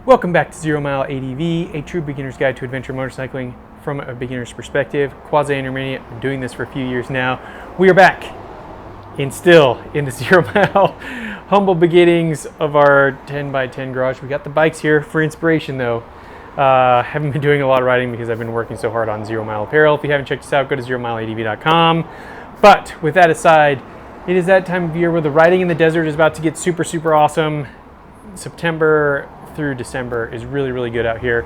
Welcome back to Zero Mile ADV, a true beginner's guide to adventure motorcycling from a beginner's perspective. Quasi-intermediate, I'm doing this for a few years now. We are back still in the Zero Mile humble beginnings of our 10x10 garage. We got the bikes here for inspiration though. Haven't been doing a lot of riding because I've been working so hard on Zero Mile apparel. If you haven't checked us out, go to zeromileadv.com. But with that aside, it is that time of year where the riding in the desert is about to get super awesome. September through December is really good out here.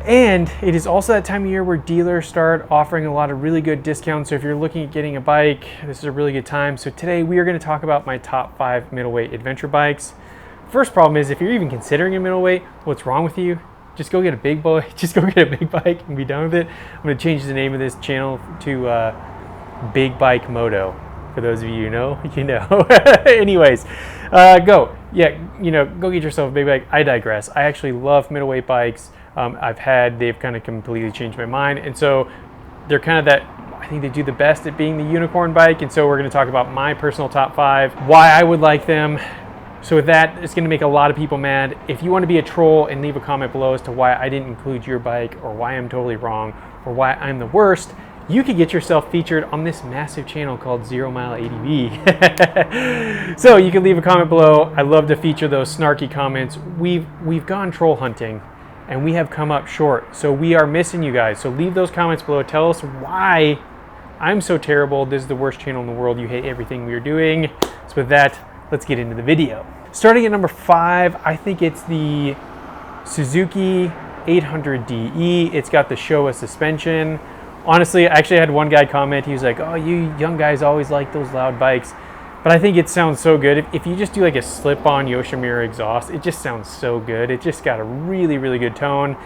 And it is also that time of year where dealers start offering a lot of really good discounts. So if you're looking at getting a bike, this is a really good time. So today we are going to talk about my top 5 middleweight adventure bikes. First problem is if you're even considering a middleweight, what's wrong with you? Just go get a big boy, just go get a big bike and be done with it. I'm going to change the name of this channel to Big Bike Moto. For those of you who know, you know. Anyways, go get yourself a big bike. I digress. I actually love middleweight bikes. They've kind of completely changed my mind. And so they're kind of I think they do the best at being the unicorn bike. And so we're going to talk about my personal top 5, why I would like them. So with that, it's going to make a lot of people mad. If you want to be a troll and leave a comment below as to why I didn't include your bike or why I'm totally wrong or why I'm the worst, you could get yourself featured on this massive channel called Zero Mile ADV. So you can leave a comment below. I love to feature those snarky comments. We've gone troll hunting and we have come up short. So we are missing you guys. So leave those comments below. Tell us why I'm so terrible. This is the worst channel in the world. You hate everything we are doing. So with that, let's get into the video. Starting at number 5, I think it's the Suzuki 800DE. It's got the Showa suspension. Honestly, I actually had one guy comment, he was like, oh, you young guys always like those loud bikes. But I think it sounds so good. If you just do like a slip-on Yoshimura exhaust, it just sounds so good. It just got a really good tone.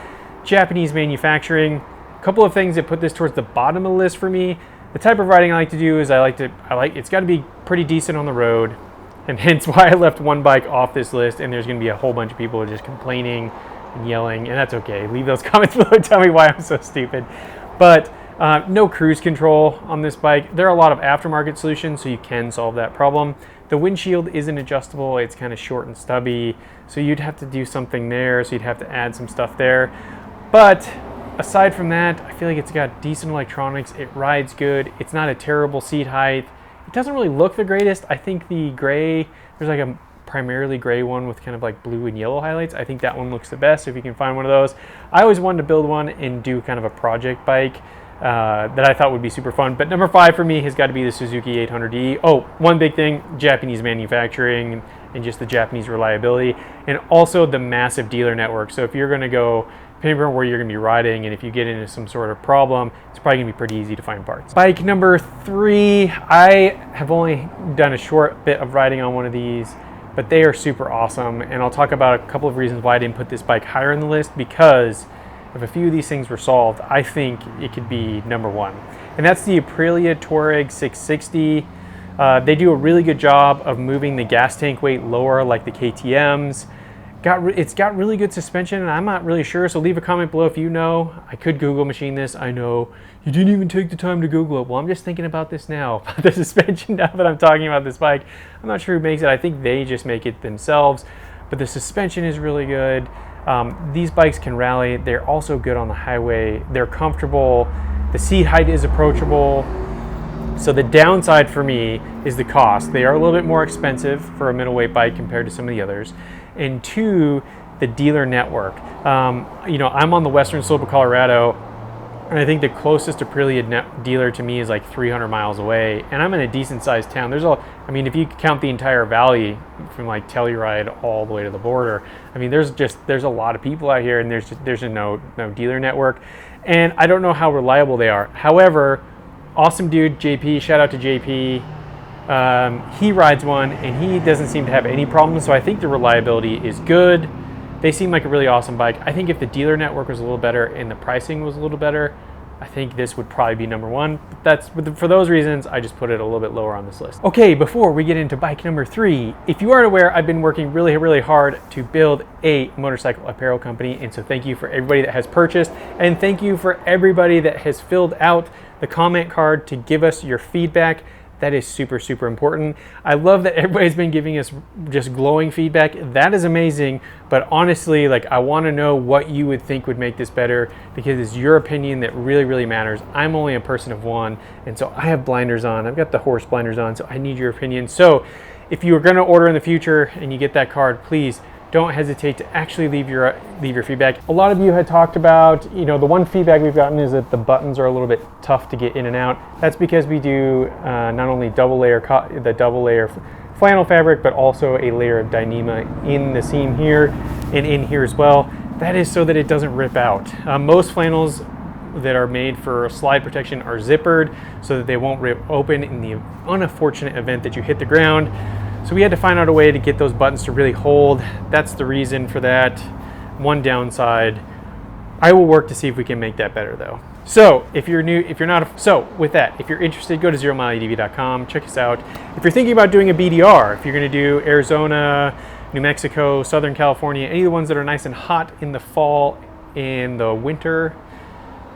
Japanese manufacturing. A couple of things that put this towards the bottom of the list for me. The type of riding I like to do is it's got to be pretty decent on the road. And hence why I left one bike off this list, and there's going to be a whole bunch of people just complaining and yelling, and that's okay. Leave those comments below and tell me why I'm so stupid. But no cruise control on this bike. There are a lot of aftermarket solutions, so you can solve that problem. The windshield isn't adjustable. It's kind of short and stubby, so you'd have to do something there, so you'd have to add some stuff there. But aside from that, I feel like it's got decent electronics. It rides good. It's not a terrible seat height. It doesn't really look the greatest. I think the gray, there's like a primarily gray one with kind of like blue and yellow highlights. I think that one looks the best if you can find one of those. I always wanted to build one and do kind of a project bike that I thought would be super fun. But number 5 for me has got to be the Suzuki 800D. Oh, one big thing, Japanese manufacturing and just the Japanese reliability, and also the massive dealer network. So if you're going to go, depending on where you're going to be riding, and if you get into some sort of problem, it's probably going to be pretty easy to find parts. Bike number 3, I have only done a short bit of riding on one of these, but they are super awesome. And I'll talk about a couple of reasons why I didn't put this bike higher on the list, because if a few of these things were solved, I think it could be number 1. And that's the Aprilia Tuareg 660. They do a really good job of moving the gas tank weight lower like the KTMs. It's got really good suspension, and I'm not really sure, so leave a comment below if you know. I could Google machine this. I know you didn't even take the time to Google it. Well, I'm just thinking about this now, the suspension now that I'm talking about this bike. I'm not sure who makes it. I think they just make it themselves, but the suspension is really good. These bikes can rally. They're also good on the highway. They're comfortable. The seat height is approachable. So the downside for me is the cost. They are a little bit more expensive for a middleweight bike compared to some of the others. And 2, the dealer network. I'm on the western slope of Colorado, and I think the closest Aprilia dealer to me is like 300 miles away, and I'm in a decent sized town. If you count the entire valley from like Telluride all the way to the border, there's a lot of people out here, and there's no dealer network, and I don't know how reliable they are. However, awesome dude JP, shout out to JP. He rides one and he doesn't seem to have any problems, so I think the reliability is good. They seem like a really awesome bike. I think if the dealer network was a little better and the pricing was a little better, I think this would probably be number 1. For those reasons, I just put it a little bit lower on this list. Okay, before we get into bike number 3, if you aren't aware, I've been working really hard to build a motorcycle apparel company, and so thank you for everybody that has purchased, and thank you for everybody that has filled out the comment card to give us your feedback. That is super, super important. I love that everybody's been giving us just glowing feedback. That is amazing. But honestly, like, I want to know what you would think would make this better, because it's your opinion that really, really matters. I'm only a person of one, and so I have blinders on. I've got the horse blinders on, so I need your opinion. So if you are going to order in the future and you get that card, please don't hesitate to actually leave your feedback. A lot of you had talked about, you know, the one feedback we've gotten is that the buttons are a little bit tough to get in and out. That's because we do not only the double layer flannel fabric, but also a layer of Dyneema in the seam here and in here as well. That is so that it doesn't rip out. Most flannels that are made for slide protection are zippered so that they won't rip open in the unfortunate event that you hit the ground. So we had to find out a way to get those buttons to really hold. That's the reason for that. One downside. I will work to see if we can make that better though. So if you're new, if you're not, so with that, if you're interested, go to zeromileadv.com, check us out. If you're thinking about doing a BDR, if you're gonna do Arizona, New Mexico, Southern California, any of the ones that are nice and hot in the fall and the winter,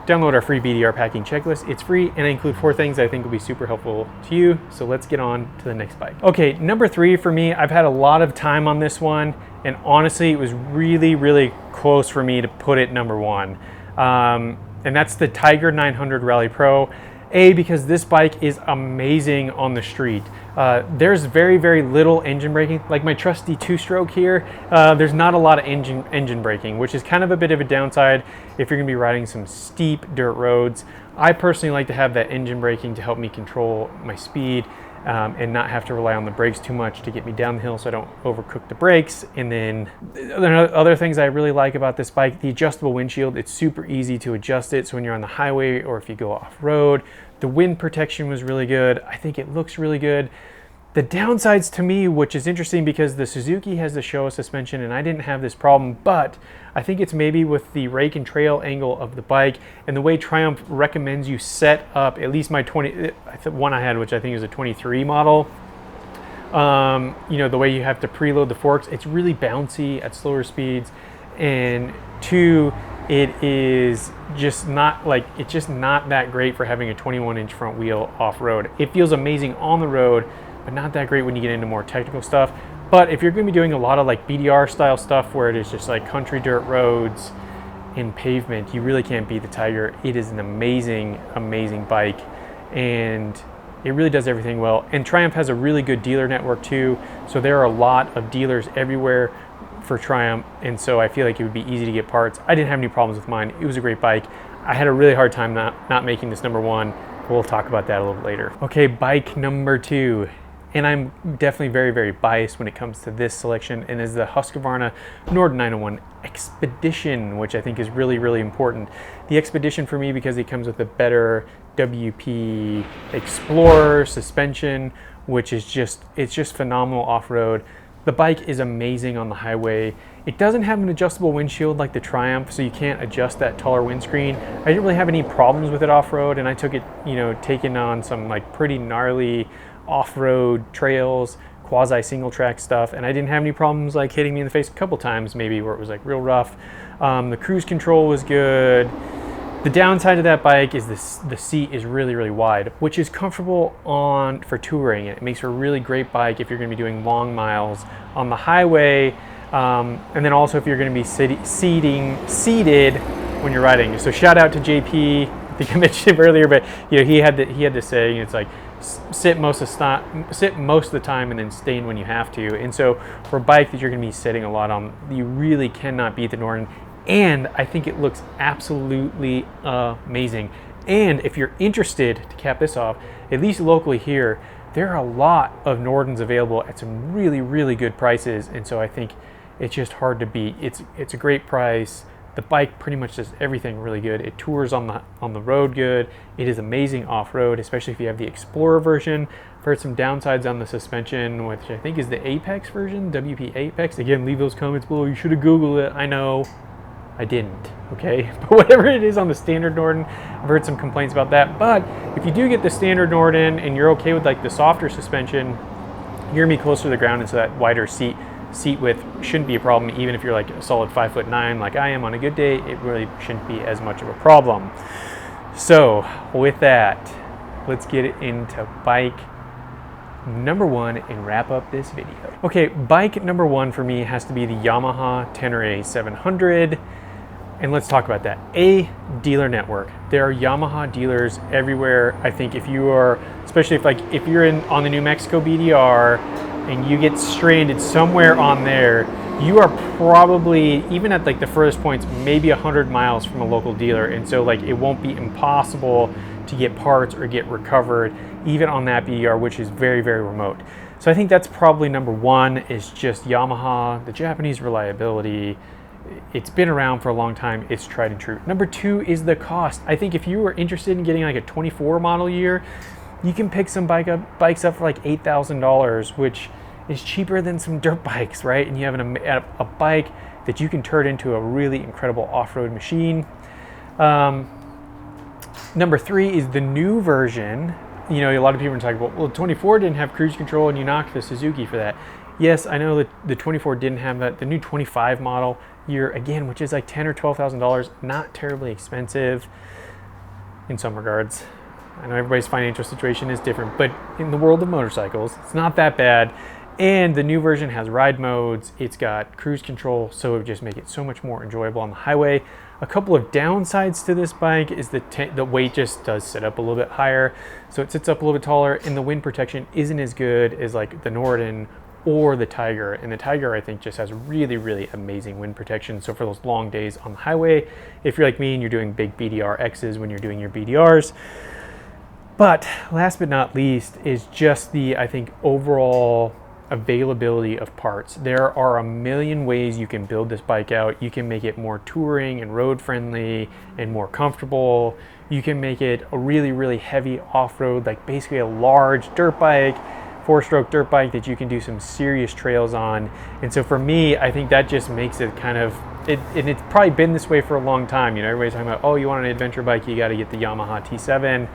download our free BDR packing checklist. It's free, and I include 4 things I think will be super helpful to you. So let's get on to the next bike. Okay, number 3 for me, I've had a lot of time on this one, and honestly, it was really, really close for me to put it number 1. And that's the Tiger 900 Rally Pro. Because this bike is amazing on the street. There's very, very little engine braking. Like my trusty 2-stroke here, there's not a lot of engine braking, which is kind of a bit of a downside if you're gonna be riding some steep dirt roads. I personally like to have that engine braking to help me control my speed and not have to rely on the brakes too much to get me down the hill so I don't overcook the brakes. And then other things I really like about this bike, the adjustable windshield. It's super easy to adjust it, so when you're on the highway or if you go off-road. The wind protection was really good. I think it looks really good. The downsides to me, which is interesting because the Suzuki has the Showa suspension and I didn't have this problem, but I think it's maybe with the rake and trail angle of the bike and the way Triumph recommends you set up, at least my one I had, which I think is a 23 model, you know, the way you have to preload the forks, it's really bouncy at slower speeds. And 2, it is just not like, it's just not that great for having a 21-inch front wheel off-road. It feels amazing on the road, but not that great when you get into more technical stuff. But if you're going to be doing a lot of like BDR style stuff where it is just like country dirt roads and pavement, you really can't beat the Tiger. It is an amazing, amazing bike, and it really does everything well. And Triumph has a really good dealer network too, so there are a lot of dealers everywhere for Triumph, and so I feel like it would be easy to get parts. I didn't have any problems with mine. It was a great bike. I had a really hard time not making this number 1. We'll talk about that a little later. Okay, bike number 2. And I'm definitely very, very biased when it comes to this selection, and is the Husqvarna Norden 901 Expedition, which I think is really, really important. The Expedition for me because it comes with a better WP Explorer suspension, which is it's just phenomenal off-road. The bike is amazing on the highway. It doesn't have an adjustable windshield like the Triumph, so you can't adjust that taller windscreen. I didn't really have any problems with it off-road, and I took it, you know, taking on some like pretty gnarly off-road trails, quasi single track stuff, and I didn't have any problems like hitting me in the face a couple times maybe where it was like real rough. The cruise control was good. The downside of that bike is the seat is really, really wide, which is comfortable for touring. It makes for a really great bike if you're going to be doing long miles on the highway, and then also if you're going to be seated when you're riding. So shout out to JP. I think I mentioned him earlier, but you know, he had the saying, it's like sit most of the time and then stand when you have to. And so for a bike that you're going to be sitting a lot on, you really cannot beat the Norden. And I think it looks absolutely amazing. And if you're interested, to cap this off, at least locally here, there are a lot of Nordens available at some really, really good prices. And so I think it's just hard to beat. It's a great price. The bike pretty much does everything really good. It tours on the road good. It is amazing off-road, especially if you have the Explorer version. I've heard some downsides on the suspension, which I think is the Apex version, WP Apex. Again, leave those comments below. You should have Googled it. I know. I didn't, okay? But whatever it is on the standard Norden, I've heard some complaints about that. But if you do get the standard Norden and you're okay with like the softer suspension, you're gonna be closer to the ground, and so that wider seat width shouldn't be a problem, even if you're like a solid 5'9" like I am on a good day. It really shouldn't be as much of a problem. So with that, let's get into bike number one and wrap up this video. Okay, bike number one for me has to be the Yamaha Tenere 700. And let's talk about that. A dealer network. There are Yamaha dealers everywhere. I think if you are, especially if you're on the New Mexico BDR and you get stranded somewhere on there, you are probably, even at like the furthest points, maybe 100 miles from a local dealer. And so like it won't be impossible to get parts or get recovered even on that BDR, which is very, very remote. So I think that's probably number one, is just Yamaha, the Japanese reliability. It's been around for a long time. It's tried and true. Number two is the cost. I think if you were interested in getting like a 24 model year, you can pick some bikes up for like $8,000, which is cheaper than some dirt bikes, right? And you have a bike that you can turn into a really incredible off-road machine. Number three is the new version. You know, a lot of people are talking about, well, 24 didn't have cruise control and you knocked the Suzuki for that. Yes, I know that the 24 didn't have that. The new 25 model year, again, which is like $10,000 or $12,000, not terribly expensive in some regards. I know everybody's financial situation is different, but in the world of motorcycles, it's not that bad. And the new version has ride modes. It's got cruise control, so it would just make it so much more enjoyable on the highway. A couple of downsides to this bike is the weight just does sit up a little bit higher, so it sits up a little bit taller, and the wind protection isn't as good as like the Norden or the Tiger. And the Tiger, I think, just has really, really amazing wind protection. So for those long days on the highway, if you're like me and you're doing big BDR-X's when you're doing your BDRs. But last but not least is just the, I think, overall availability of parts. There are a million ways you can build this bike out. You can make it more touring and road friendly and more comfortable. You can make it a really, really heavy off-road, like basically a large dirt bike, 4-stroke dirt bike that you can do some serious trails on. And so for me, I think that just makes it kind of, and it's probably been this way for a long time. You know, everybody's talking about, oh, you want an adventure bike, you got to get the Yamaha T7.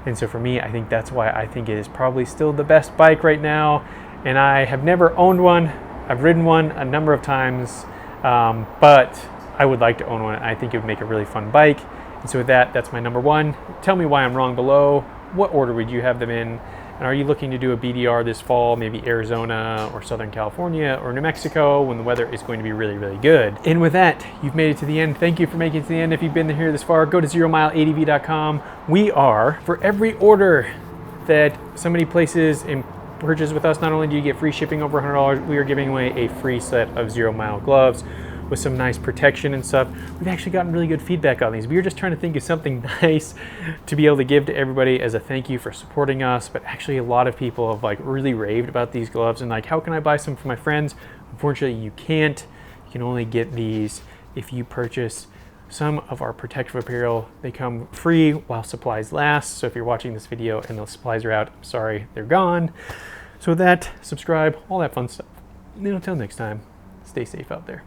And so for me, I think that's why I think it is probably still the best bike right now. And I have never owned one. I've ridden one a number of times, but I would like to own one. I think it would make a really fun bike. And so with that, that's my number one. Tell me why I'm wrong below. What order would you have them in? And are you looking to do a BDR this fall, maybe Arizona or Southern California or New Mexico when the weather is going to be really, really good? And with that, you've made it to the end. Thank you for making it to the end. If you've been here this far, go to zeromileadv.com. We are, for every order that somebody places and purchase with us, not only do you get free shipping over $100, we are giving away a free set of 0 Mile gloves with some nice protection and stuff. We've actually gotten really good feedback on these. We were just trying to think of something nice to be able to give to everybody as a thank you for supporting us. But actually a lot of people have like really raved about these gloves and like, how can I buy some for my friends? Unfortunately, you can't. You can only get these if you purchase some of our protective apparel. They come free while supplies last. So if you're watching this video and those supplies are out, I'm sorry, they're gone. So with that, subscribe, all that fun stuff. And until next time, stay safe out there.